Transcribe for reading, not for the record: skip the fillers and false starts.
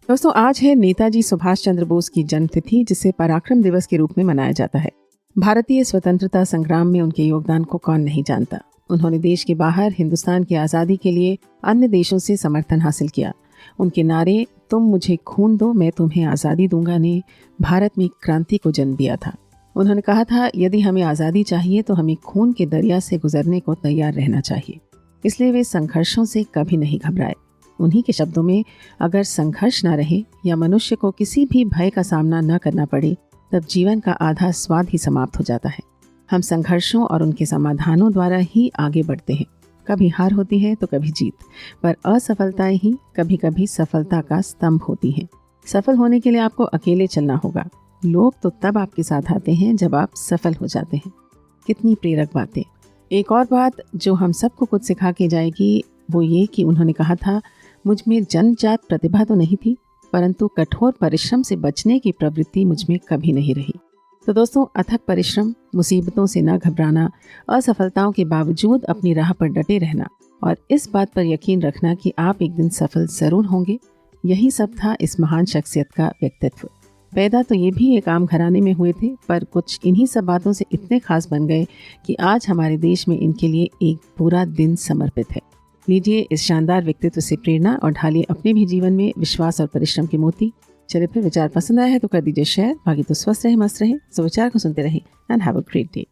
दोस्तों, आज है नेताजी सुभाष चंद्र बोस की जन्मतिथि, जिसे पराक्रम दिवस के रूप में मनाया जाता है। भारतीय स्वतंत्रता संग्राम में उनके योगदान को कौन नहीं जानता। उन्होंने देश के बाहर हिंदुस्तान की आज़ादी के लिए अन्य देशों से समर्थन हासिल किया। उनके नारे "तुम मुझे खून दो, मैं तुम्हें आज़ादी दूंगा" ने भारत में क्रांति को जन्म दिया था। उन्होंने कहा था, यदि हमें आज़ादी चाहिए तो हमें खून के दरिया से गुजरने को तैयार रहना चाहिए। इसलिए वे संघर्षों से कभी नहीं घबराए। उन्हीं के शब्दों में, अगर संघर्ष न रहे या मनुष्य को किसी भी भय का सामना न करना पड़े, तब जीवन का आधा स्वाद ही समाप्त हो जाता है। हम संघर्षों और उनके समाधानों द्वारा ही आगे बढ़ते हैं। कभी हार होती है तो कभी जीत, पर असफलताएं ही कभी कभी सफलता का स्तंभ होती हैं। सफल होने के लिए आपको अकेले चलना होगा। लोग तो तब आपके साथ आते हैं जब आप सफल हो जाते हैं। कितनी प्रेरक बातें। एक और बात जो हम सबको कुछ सिखा के जाएगी, वो ये कि उन्होंने कहा था, मुझ में जन्मजात प्रतिभा तो नहीं थी, परंतु कठोर परिश्रम से बचने की प्रवृत्ति मुझ में कभी नहीं रही। तो दोस्तों, अथक परिश्रम, मुसीबतों से न घबराना, असफलताओं के बावजूद अपनी राह पर डटे रहना और इस बात पर यकीन रखना कि आप एक दिन सफल जरूर होंगे, यही सब था इस महान शख्सियत का व्यक्तित्व। पैदा तो ये भी एक आम घराने में हुए थे, पर कुछ इन्हीं सब बातों से इतने खास बन गए कि आज हमारे देश में इनके लिए एक पूरा दिन समर्पित है। लीजिए इस शानदार व्यक्तित्व से प्रेरणा और ढालिए अपने भी जीवन में विश्वास और परिश्रम के मोती। चलिए, फिर विचार पसंद आया है तो कर दीजिए शेयर। बाकी तो स्वस्थ रहे, मस्त रहे, विचार को सुनते रहे and have a great day.